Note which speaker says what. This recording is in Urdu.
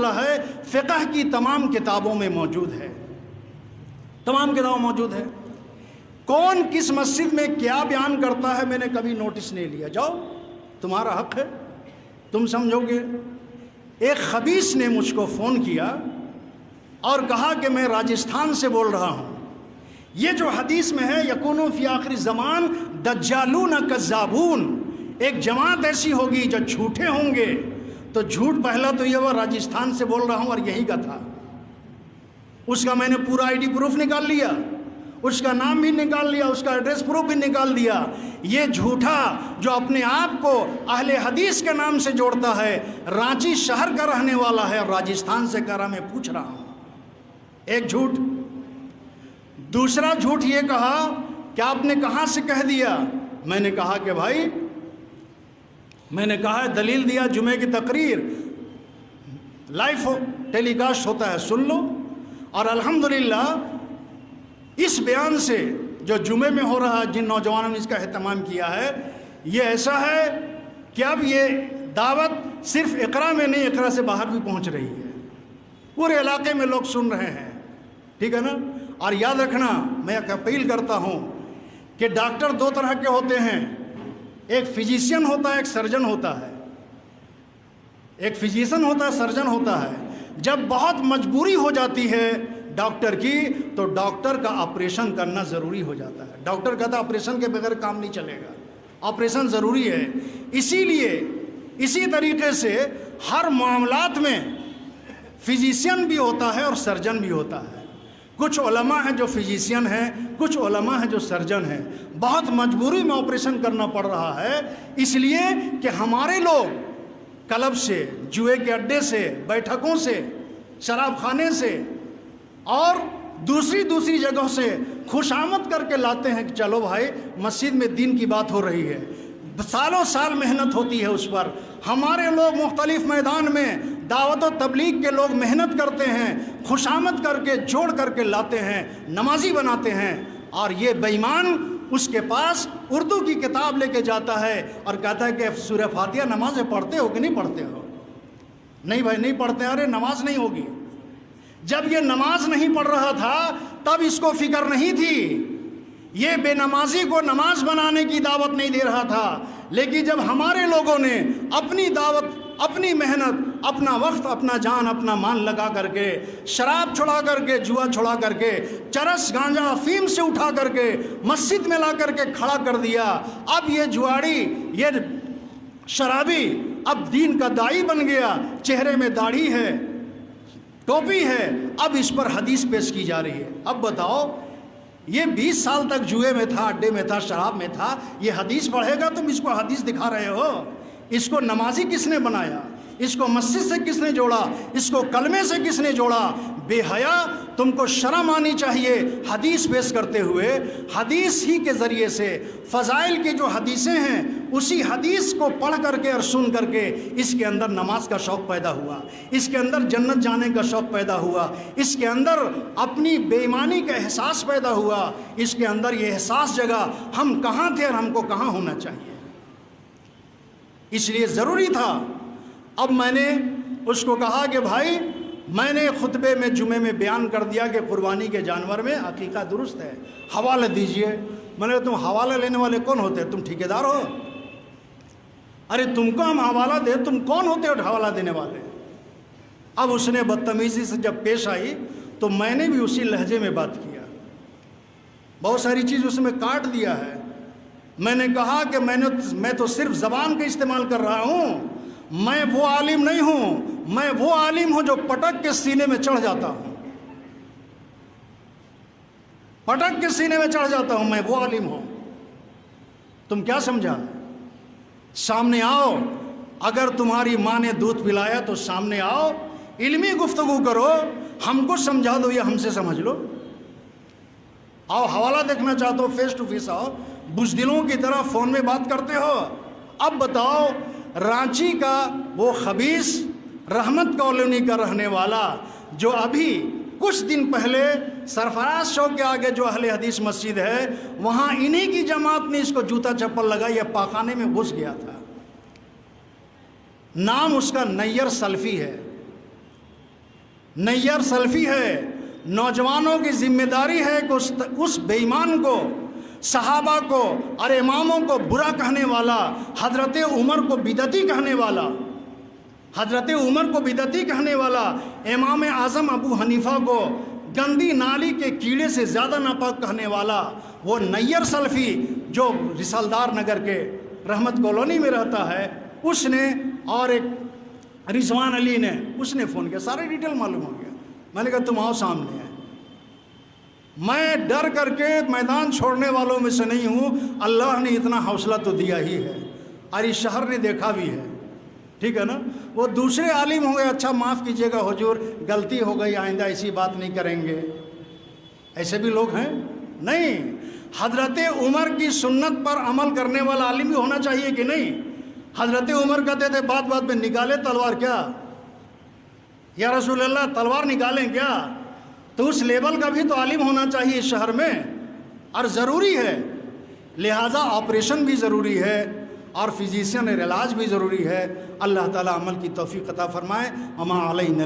Speaker 1: ہے فقہ کی تمام کتابوں میں موجود ہے، تمام کتابوں میں موجود ہے۔ کون کس مسجد میں کیا بیان کرتا ہے میں نے کبھی نوٹس نہیں لیا، جاؤ تمہارا حق ہے، تم سمجھو گے۔ ایک خبیث نے مجھ کو فون کیا اور کہا کہ میں راجستھان سے بول رہا ہوں، یہ جو حدیث میں ہے یکونو فی آخر زمان دجالون کذابون، ایک جماعت ایسی ہوگی جو جھوٹے ہوں گے، تو جھوٹ پہلا تو یہ وہ راجستھان سے بول رہا ہوں اور یہی کا تھا۔ اس کا میں نے پورا آئی ڈی پروف نکال لیا، اس کا نام بھی نکال لیا، اس کا ایڈریس پروف بھی نکال دیا۔ یہ جھوٹا جو اپنے آپ کو اہل حدیث کے نام سے جوڑتا ہے، رانچی شہر کا رہنے والا ہے اور راجستھان سے کہہ رہا میں پوچھ رہا ہوں، ایک جھوٹ۔ دوسرا جھوٹ یہ کہا کہ آپ نے کہاں سے کہہ دیا؟ میں نے کہا کہ بھائی میں نے کہا دلیل دیا، جمعے کی تقریر لائیو ٹیلی کاسٹ ہوتا ہے، سن لو۔ اور الحمدللہ اس بیان سے جو جمعے میں ہو رہا ہے، جن نوجوانوں نے اس کا اہتمام کیا ہے، یہ ایسا ہے کہ اب یہ دعوت صرف اقرا میں نہیں، اقرا سے باہر بھی پہنچ رہی ہے، پورے علاقے میں لوگ سن رہے ہیں، ٹھیک ہے نا۔ اور یاد رکھنا، میں ایک اپیل کرتا ہوں کہ ڈاکٹر دو طرح کے ہوتے ہیں، ایک فزیشین ہوتا ہے، ایک سرجن ہوتا ہے۔ ایک فزیشین ہوتا ہے، سرجن ہوتا ہے۔ جب بہت مجبوری ہو جاتی ہے ڈاکٹر کی تو ڈاکٹر کا آپریشن کرنا ضروری ہو جاتا ہے۔ ڈاکٹر کہتا ہے آپریشن کے بغیر کام نہیں چلے گا، آپریشن ضروری ہے۔ اسی لیے اسی طریقے سے ہر معاملات میں فزیشین بھی ہوتا ہے اور سرجن بھی ہوتا ہے۔ کچھ علماء ہیں جو فزیشین ہیں، کچھ علماء ہیں جو سرجن ہیں۔ بہت مجبوری میں آپریشن کرنا پڑ رہا ہے، اس لیے کہ ہمارے لوگ کلب سے، جوئے کے اڈے سے، بیٹھکوں سے، شراب خانے سے اور دوسری جگہوں سے خوشامد کر کے لاتے ہیں کہ چلو بھائی مسجد میں دین کی بات ہو رہی ہے۔ سالوں سال محنت ہوتی ہے اس پر۔ ہمارے لوگ مختلف میدان میں دعوت و تبلیغ کے لوگ محنت کرتے ہیں، خوشامد کر کے جوڑ کر کے لاتے ہیں، نمازی بناتے ہیں، اور یہ بے ایمان اس کے پاس اردو کی کتاب لے کے جاتا ہے اور کہتا ہے کہ سورہ فاتحہ نمازیں پڑھتے ہو کہ نہیں پڑھتے ہو؟ نہیں بھائی نہیں پڑھتے۔ ارے نماز نہیں ہوگی۔ جب یہ نماز نہیں پڑھ رہا تھا تب اس کو فکر نہیں تھی، یہ بے نمازی کو نماز بنانے کی دعوت نہیں دے رہا تھا۔ لیکن جب ہمارے لوگوں نے اپنی دعوت، اپنی محنت، اپنا وقت، اپنا جان، اپنا مال لگا کر کے، شراب چھڑا کر کے، جوا چھڑا کر کے، چرس گانجا افیم سے اٹھا کر کے مسجد میں لا کر کے کھڑا کر دیا، اب یہ جواڑی، یہ شرابی اب دین کا داعی بن گیا، چہرے میں داڑھی ہے، ٹوپی ہے، اب اس پر حدیث پیش کی جا رہی ہے۔ اب بتاؤ، یہ 20 سال تک جوئے میں تھا، اڈے میں تھا، شراب میں تھا، یہ حدیث پڑھے گا، تم اس کو حدیث دکھا رہے ہو؟ اس کو نمازی کس نے بنایا؟ اس کو مسجد سے کس نے جوڑا؟ اس کو کلمے سے کس نے جوڑا؟ بے حیا، تم کو شرم آنی چاہیے حدیث پیش کرتے ہوئے۔ حدیث ہی کے ذریعے سے، فضائل کی جو حدیثیں ہیں اسی حدیث کو پڑھ کر کے اور سن کر کے اس کے اندر نماز کا شوق پیدا ہوا، اس کے اندر جنت جانے کا شوق پیدا ہوا، اس کے اندر اپنی بے ایمانی کا احساس پیدا ہوا، اس کے اندر یہ احساس جگا ہم کہاں تھے اور ہم کو کہاں ہونا چاہیے۔ اس لیے ضروری تھا۔ اب میں نے اس کو کہا کہ بھائی میں نے خطبے میں جمعے میں بیان کر دیا کہ قربانی کے جانور میں عقیقہ درست ہے، حوالہ دیجئے۔ میں نے کہا تم حوالہ لینے والے کون ہوتے ہیں؟ تم ٹھیکیدار ہو؟ ارے تم کو ہم حوالہ دے، تم کون ہوتے ہو حوالہ دینے والے؟ اب اس نے بدتمیزی سے جب پیش آئی تو میں نے بھی اسی لہجے میں بات کیا، بہت ساری چیز اس میں کاٹ دیا ہے۔ میں نے کہا کہ میں تو صرف زبان کا استعمال کر رہا ہوں، میں وہ عالم نہیں ہوں، میں وہ عالم ہوں جو پٹک کے سینے میں چڑھ جاتا ہوں، پٹک کے سینے میں چڑھ جاتا ہوں، میں وہ عالم ہوں۔ تم کیا سمجھا؟ سامنے آؤ، اگر تمہاری ماں نے دودھ پلایا تو سامنے آؤ، علمی گفتگو کرو، ہم کو سمجھا دو یا ہم سے سمجھ لو۔ آؤ حوالہ دیکھنا چاہتے ہو فیس ٹو فیس آؤ، بزدلوں کی طرح فون میں بات کرتے ہو۔ اب بتاؤ، رانچی کا وہ خبیث رحمت کالونی کا رہنے والا جو ابھی کچھ دن پہلے سرفراز چوک کے آگے جو اہل حدیث مسجد ہے وہاں انہی کی جماعت نے اس کو جوتا چپل لگائی، یا پاخانے میں گھس گیا تھا۔ نام اس کا نیر سلفی ہے، نیر سلفی ہے. نوجوانوں کی ذمہ داری ہے کہ اس بے ایمان کو، صحابہ کو اور اماموں کو برا کہنے والا، حضرت عمر کو بدعتی کہنے والا، حضرت عمر کو بدعتی کہنے والا، امام اعظم ابو حنیفہ کو گندی نالی کے کیڑے سے زیادہ ناپاک کہنے والا وہ نیر سلفی جو رسالدار نگر کے رحمت کالونی میں رہتا ہے، اس نے اور ایک رضوان علی نے، اس نے فون کیا، سارے ڈیٹیل معلوم ہو گیا. میں نے کہا تم آؤ سامنے ہیں. میں ڈر کر کے میدان چھوڑنے والوں میں سے نہیں ہوں. اللہ نے اتنا حوصلہ تو دیا ہی ہے اور اس شہر نے دیکھا بھی ہے. ٹھیک ہے نا. وہ دوسرے عالم ہوں گے، اچھا معاف کیجئے گا حضور، غلطی ہو گئی، آئندہ ایسی بات نہیں کریں گے. ایسے بھی لوگ ہیں نہیں. حضرت عمر کی سنت پر عمل کرنے والا عالم بھی ہونا چاہیے کہ نہیں. حضرت عمر کہتے تھے بات بات میں نکالے تلوار، کیا یا رسول اللہ تلوار نکالیں کیا؟ تو اس لیول کا بھی تو عالم ہونا چاہیے اس شہر میں، اور ضروری ہے. لہٰذا آپریشن بھی ضروری ہے اور فزیشین علاج بھی ضروری ہے. اللہ تعالیٰ عمل کی توفیق عطا فرمائے. وما علینا